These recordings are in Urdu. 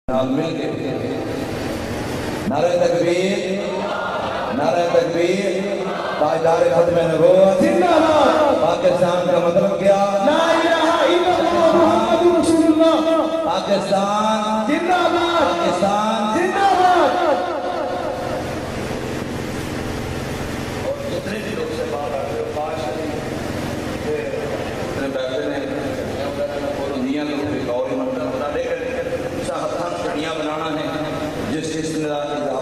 مل کے نعرہ تکبیر نعرہ تکبیر تاجدار ختم نبوت زندہ باد پاکستان کا مطلب کیا لا الہ الا اللہ محمد رسول اللہ پاکستان زندہ باد پاکستان زندہ باد اور جتنے بھی لوگ سے بات آتے ہیں پاش اتنے بیٹھے ہیں اور دنیا میں کوئی اور ہی مطلب بتا دے کر چڑیاں بنانا ہے جس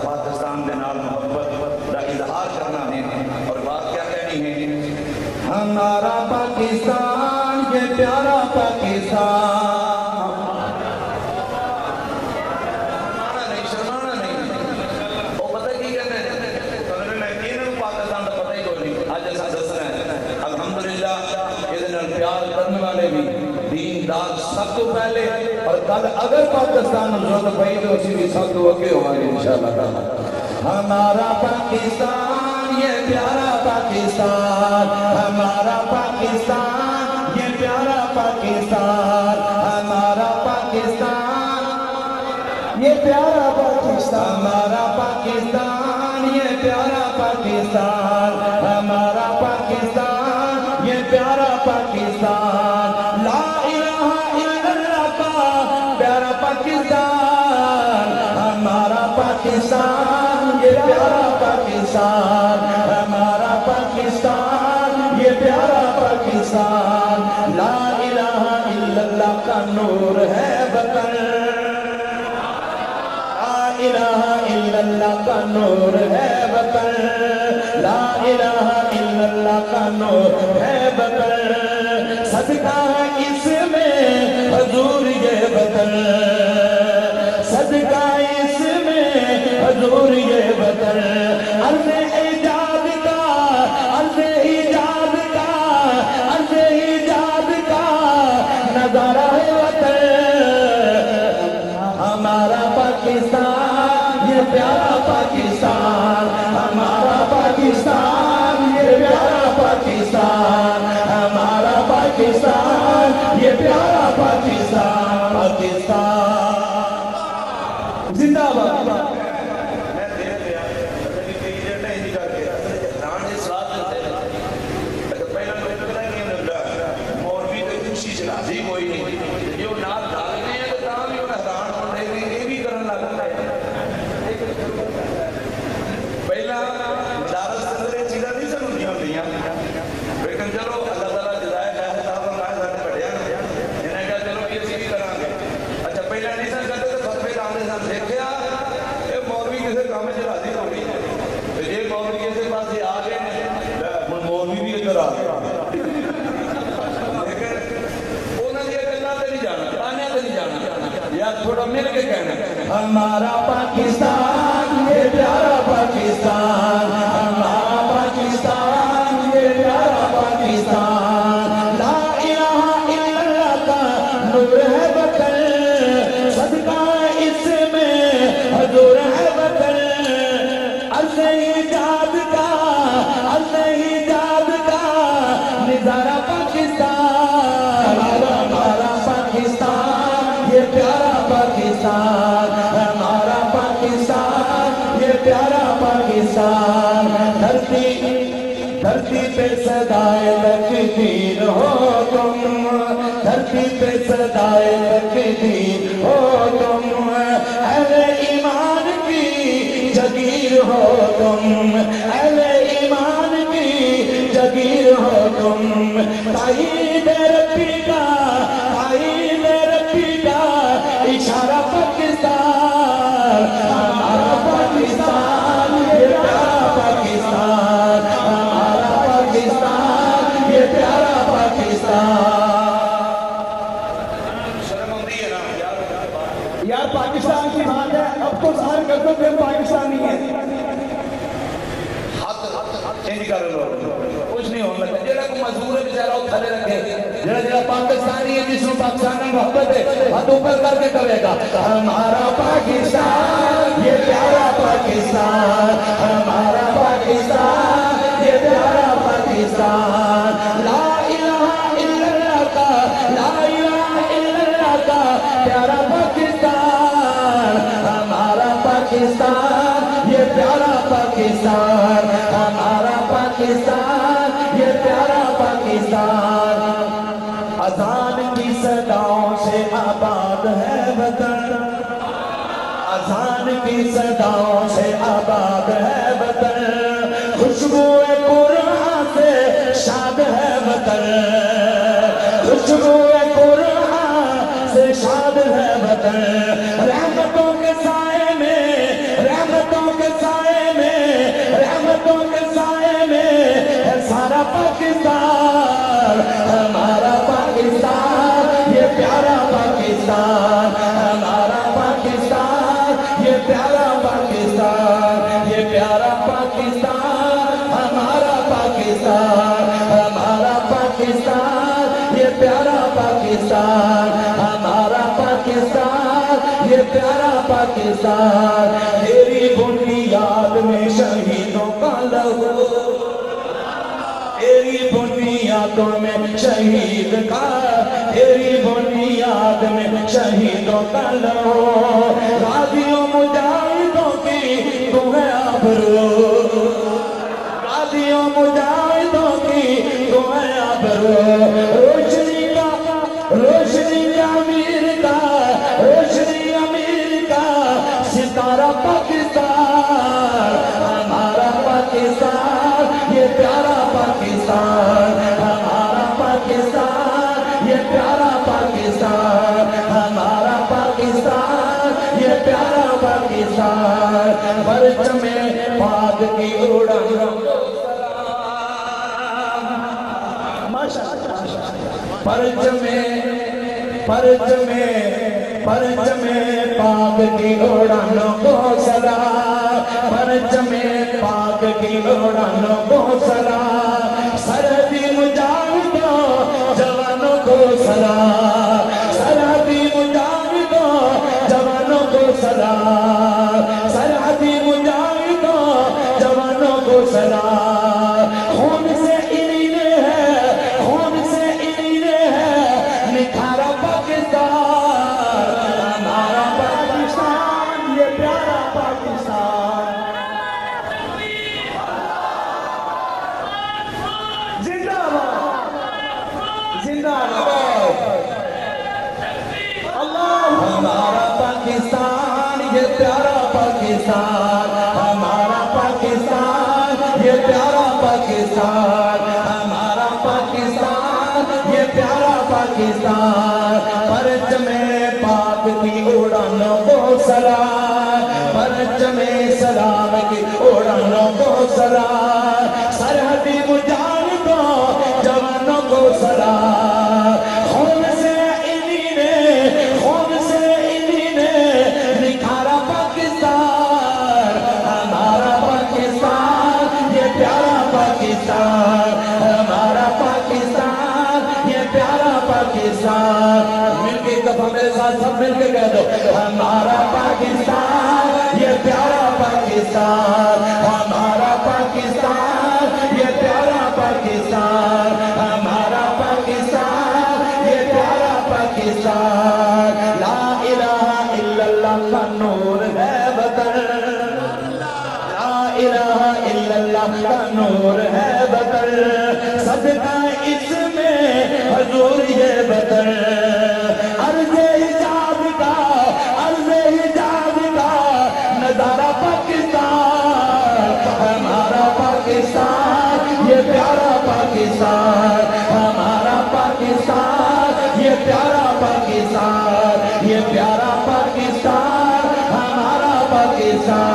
پاکستان کے نال محبت کا اظہار کرنا ہے اور بات کیا کہنی ہے ہمارا پاکستان یہ پیارا پاکستان شرمانا نہیں وہ پتہ کی کہتے ہیں پاکستان کا پتہ ہی کوئی نہیں آج ایسا دسنا ہے الحمدللہ یہ پیار کرنے والے بھی دین دار سب تو پہلے اور کل اگر پاکستان ضرورت پئی تو اسی بھی سب تو اگے ہوں گے انشاءاللہ تعالی ہمارا پاکستان یہ پیارا پاکستان ہمارا پاکستان یہ پیارا پاکستان ہمارا پاکستان یہ پیارا پاکستان ہمارا پاکستان یہ پیارا پاکستان ہمارا پاکستان یہ پیارا پاکستان لا الہ الا اللہ کا پیارا پاکستان ہمارا پاکستان یہ پیارا پاکستان ہمارا پاکستان یہ پیارا پاکستان لا الہ الا اللہ کا نور ہے وطن لا الہ الا اللہ کا نور ہے وطن لا الہ الا اللہ کا نور ہے وطن صدقہ ہے اس میں حضور یہ وطن صدقہ اس میں حضور یہ وطن عرض ایجاد کا عرض ایجاد کا عرض ایجاد کا نظارہ ہے وطن ہمارا پاکستان یہ پیارا پاکستان ہمارا پاکستان یہ پیارا پاکستان ہمارا پاکستان یہ پیارا پاکستان پاکستان زندہ باد تھوڑا مل کے کہنا ہمارا پاکستان یہ پیارا پاکستان ہمارا پاکستان یہ پیارا پاکستان لا الہ الا اللہ کا نور ہے وطن صدقہ اس میں حضور ہے وطن عرض ایجاد کا عرض ایجاد کا نظارہ پاکستان ہمارا پاکستان یہ پیارا پاکستان ہمارا پاکستان یہ پیارا پاکستان دھرتی پہ صدائے تکبیر ہو تم دھرتی پہ صدائے تکبیر ہو تم اہل ایمان کی جگیر ہو تم اہل ایمان کی جگیر ہو تم تائید ربی کا تائید ربی کا اشارہ پاکستان ہمارا پاکستان یہ پیارا پاکستان ہمارا پاکستان یہ پیارا پاکستان یار پاکستان کی بات ہے اب تو ظاہر کر دو کہ ہم پاکستانی ہیں چینج کر لو کچھ نہیں ہونا چاہیے جڑا کوئی مزدور ہے بیچارہ وہ تھلے رکھے جڑا پاکستانی ہے جس کو پاکستان میں محبت ہے ہاتھ اوپر کر کے کرے گا ہمارا پاکستان یہ پیارا پاکستان ہمارا پاکستان یہ پیارا پاکستان لا الہ الا اللہ کا لا الہ الا اللہ کا پیارا پاکستان پاکستان یہ پیارا پاکستان، ہمارا پاکستان یہ پیارا پاکستان، اذان کی صداؤں سے آباد ہے وطن، اذان کی صداؤں سے آباد ہے وطن، خوشبو قرآن سے شاد ہے وطن، خوشبو قرآن سے شاد ہے وطن، رحمتوں کے سائے میں، رحمتوں کے سائے میں، رحمتوں کے سائے میں ہے سارا پاکستان، ہمارا پاکستان یہ پیارا پاکستان، ہمارا پاکستان یہ پیارا پاکستان، یہ پیارا پاکستان، ہمارا پاکستان، ہمارا پاکستان یہ پیارا پاکستان، ہمارا پاکستان یہ پیارا پاکستان، تیری بنیاد میں شہیدوں کا لہو، تیری بنیادوں میں شہید کا، تیری بنیاد میں شہیدوں کا لہو، غازیوں مجاہدوں کی تو ہے آبرو، غازیوں مجاہدوں کی تو ہے آبرو، روشنی کا، روشنی امیر کا، روشنی امیر کا ستارہ پاکستان، ہمارا پاکستان یہ پیارا پاکستان، ہمارا پاکستان یہ پیارا پاکستان، ہمارا پاکستان یہ پیارا پاکستان، پرچم پاک کی اڑان، پرچم پرچم پرچم پاک کی اڑانوں کو سلام، پرچم پاک کی اڑانوں کو سلام، سرحدی مجاہدوں جوانوں کو سلام، سرحدی مجاہدوں جوانوں کو سلام، سرحدی مجاہدوں جوانوں کو سلام، خون سے انہی نے ہے، خون سے انہی نے ہے نکھارا پاکستان، ہمارا پاکستان یہ پیارا پاکستان، زندہ باد، زندہ باد، اللہ، ہمارا پاکستان یہ پیارا پاکستان، ہمارا پاکستان یہ پیارا پاکستان، ہمارا پاکستان یہ پیارا پاکستان، پرچم پاک کی اڑانوں کو سلام، پرچم سلام کی اڑانوں کو سلام، سرحدی مجاہدوں جوانوں کو سلام، خون سے انہی نے، خون سے انہی نے نکھارا پاکستان، ہمارا پاکستان یہ پیارا پاکستان، ہمارا پاکستان یہ پیارا پاکستان، مل کے دفعہ میرے ساتھ سب مل کے کہہ دو، ہمارا پاکستان یہ پیارا پاکستان، ہمارا پاکستان یہ پیارا پاکستان، ہمارا پاکستان یہ پیارا پاکستان، لا الہ الا اللہ کا نور ہے وطن، لا الہ الا اللہ کا نور ہے وطن، صدقہ اس میں حضور یہ وطن، عرض حجاب کا، عرض حجاب کا نظارہ پاکستان، ہمارا پاکستان یہ پیارا پاکستان، ہمارا پاکستان یہ پیارا پاکستان، یہ پیارا پاکستان، ہمارا پاکستان،